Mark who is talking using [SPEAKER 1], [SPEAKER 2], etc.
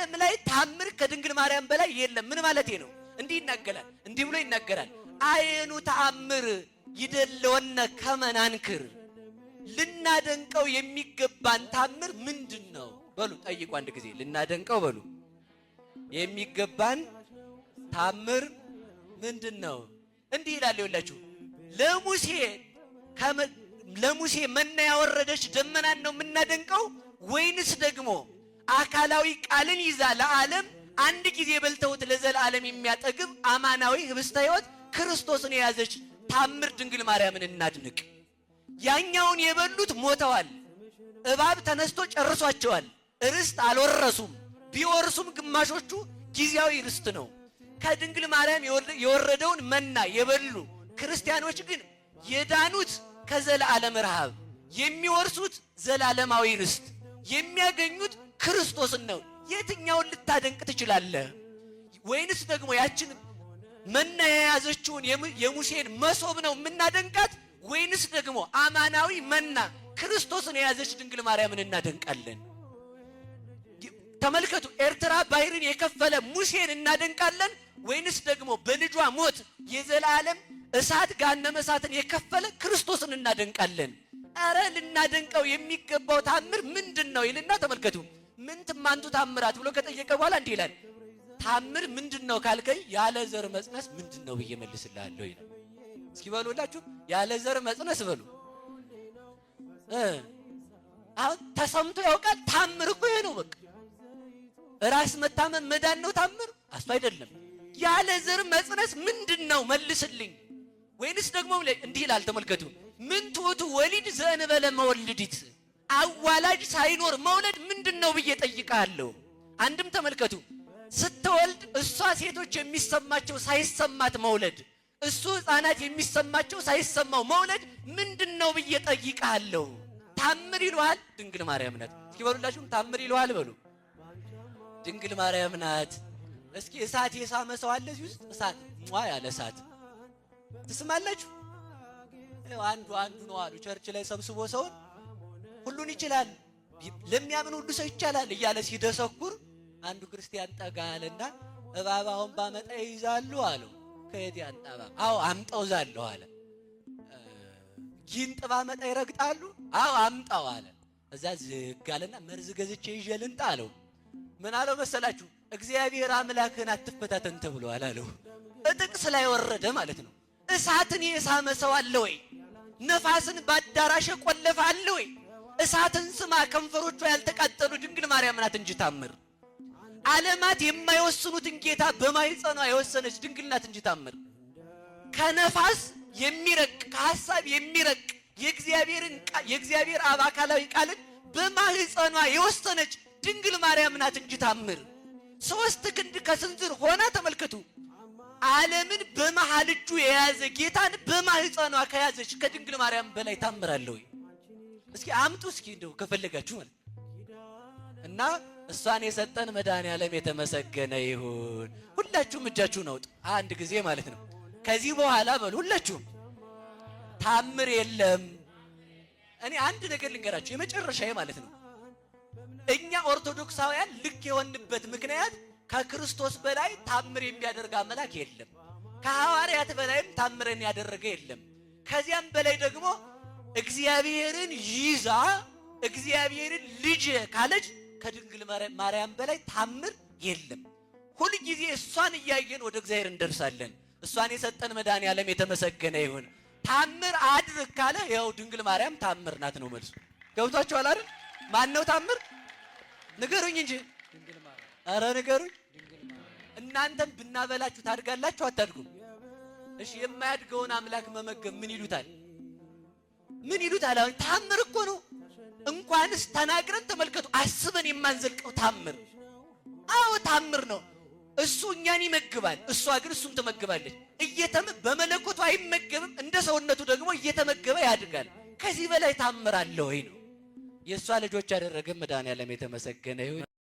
[SPEAKER 1] ዓለም ላይ ታምር ከድንግል ማርያም በላይ የለም። ምን ማለት ነው? እንዲህ ይናገራል፣ እንዲህ ብሎ ይናገራል። አይኑ ተአምር ይደለወነ ከመናንክር ልናደንቀው የሚገባን ታምር ምንድነው? በሉ ጠይቁ አንድ ጊዜ። ልናደንቀው በሉ የሚገባን ታምር ምንድነው? እንዲህ ይላል ይላችሁ ለሙሴ መና ያወረደች ደመናን ነው የምናደንቀው ወይንስ ደግሞ አካላዊ ቃልን ይዛ ለዓለም አንድ ጊዜ በልተውት ለዘላለም የሚያጠግብ አማናዊ ህብስተ ሕይወት ክርስቶስን የያዘች ታምር ድንግል ማርያምን እናድንቅ? ያኛውን የበሉት ሞተዋል። እባብ ተነስቶ ጨርሷቸዋል። ርስት አልወረሱም። ቢወርሱም ግማሾቹ ጊዜያዊ ርስት ነው። ከድንግል ማርያም የወረደውን መና የበሉ ክርስቲያኖች ግን የዳኑት ከዘላለም ረሃብ፣ የሚወርሱት ዘላለማዊ ርስት፣ የሚያገኙት ክርስቶስን ነው። የትኛውን ልታደንቅ ትችላለህ? ወይንስ ደግሞ ያችን መና የያዘችውን የሙሴን መሶብ ነው የምናደንቃት? ወይንስ ደግሞ አማናዊ መና ክርስቶስን የያዘች ድንግል ማርያምን እናደንቃለን? ተመልከቱ፣ ኤርትራ ባህርን የከፈለ ሙሴን እናደንቃለን ወይንስ ደግሞ በልጇ ሞት የዘላለም እሳት ገሃነመ እሳትን የከፈለ ክርስቶስን እናደንቃለን? አረ ልናደንቀው የሚገባው ታምር ምንድነው ይልና ተመልከቱ። ምን ትማንቱ ታምራት ብሎ ከጠየቀ በኋላ እንዲህ ይላል። ታምር ምንድነው ካልከኝ ያለ ዘር መጽነስ ምንድነው ብዬ መልስልሃለሁ ይላል። እስኪ በሉላችሁ ያለ ዘር መጽነስ በሉ። አሁን ተሰምቶ ያውቃል? ታምር እኮ ይሄ ነው። በቃ ራስ መታመን መዳን ነው ታምር? አስፋ አይደለም። ያለ ዘር መጽነስ ምንድነው መልስልኝ። ወይንስ ደግሞ እንዲህ ይላል ተመልከቱ። ምን ትውቱ ወሊድ ዘእንበለ መወልዲት፣ አዋላጅ ሳይኖር መውለድ ምንድነው ብዬ ጠይቃለሁ። አንድም ተመልከቱ፣ ስትወልድ እሷ ሴቶች የሚሰማቸው ሳይሰማት መውለድ፣ እሱ ሕፃናት የሚሰማቸው ሳይሰማው መውለድ ምንድነው ብዬ ጠይቃለሁ። ታምር ይሏል ድንግል ማርያም ናት። እስኪ በሉላችሁ ታምር ይሏል በሉ። ድንግል ማርያም ናት። እስኪ እሳት የሳመ ሰው አለ እዚህ ውስጥ? እሳት ያለ እሳት ትስማላችሁ? አንዱ ነው አሉ ቸርች ላይ ሰብስቦ ሰውን ሁሉን ይችላል ለሚያምን ሁሉ ሰው ይቻላል እያለ ሲደሰኩር አንዱ ክርስቲያን ጠጋ አለና እባባውን ባመጣ ይይዛሉ አለው። ከየት ያንጣ እባብ? አዎ አምጣው ዛለሁ አለ። ጊንጥ ባመጣ ይረግጣሉ? አዎ አምጣው አለ። እዛ ዝግ አለና መርዝ ገዝቼ ይዤ ልንጣ አለው። ምን አለው መሰላችሁ? እግዚአብሔር አምላክን አትፈታተን ተብሏል አለው። ጥቅስ ላይ ወረደ ማለት ነው። እሳትን የሳመ ሰው አለ ወይ? ነፋስን ባዳራሽ ቆለፈ አለ ወይ? እሳትን ስማ ከንፈሮቿ ያልተቃጠሉ ድንግል ማርያም ናት እንጂ ታምር። ዓለማት የማይወስኑትን ጌታ በማይጸኗ የወሰነች ድንግል ናት እንጂ ታምር። ከነፋስ የሚረቅ ከሐሳብ የሚረቅ የእግዚአብሔር አብ አካላዊ ቃልን በማህፀኗ የወሰነች ድንግል ማርያም ናት እንጂ ታምር። 3 ክንድ ከስንዝር ሆና ተመልከቱ። ዓለምን በመሃል እጁ የያዘ ጌታን በማህፀኗ ከያዘች ከድንግል ማርያም በላይ ታምራለ ወይ? እስኪ አምጡ እስኪ እንደው ከፈለጋችሁ ማለት እና እሷን የሰጠን መድኃኔዓለም የተመሰገነ ይሁን። ሁላችሁም እጃችሁን አውጡ አንድ ጊዜ ማለት ነው። ከዚህ በኋላ በሉ ሁላችሁም ታምር የለም። እኔ አንድ ነገር ልንገራችሁ የመጨረሻዬ ማለት ነው። እኛ ኦርቶዶክሳውያን ልክ የሆንበት ምክንያት ከክርስቶስ በላይ ታምር የሚያደርግ አምላክ የለም። ከሐዋርያት በላይም ታምርን ያደረገ የለም። ከዚያም በላይ ደግሞ እግዚአብሔርን ይዛ እግዚአብሔርን ልጅ ካለች ከድንግል ማርያም በላይ ታምር የለም። ሁሉ ጊዜ እሷን እያየን ወደ እግዚአብሔር እንደርሳለን። እሷን የሰጠን መድኃኔዓለም የተመሰገነ ይሁን። ታምር አድርግ ካለ ያው ድንግል ማርያም ታምር ናት ነው መልሱ። ገብቷችኋል አይደል? ማን ነው ታምር? ንገሩኝ እንጂ ድንግል ማርያም። ኧረ ንገሩኝ። እናንተም ብናበላችሁ ታድጋላችሁ አታድጉም? እሺ የማያድገውን አምላክ መመገብ ምን ይሉታል? ምን ይሉታል? አሁን ታምር እኮ ነው። እንኳንስ ተናግረን ተመልከቱ አስበን የማንዘልቀው ታምር። አዎ ታምር ነው። እሱ እኛን ይመግባል፣ እሷ ግን እሱን ትመግባለች። በመለኮቱ አይመገብም፣ እንደ ሰውነቱ ደግሞ እየተመገበ ያድጋል። ከዚህ በላይ ታምር አለ ወይ ነው? የእሷ ልጆች ያደረገ መድኃኔዓለም የተመሰገነ ይሁን።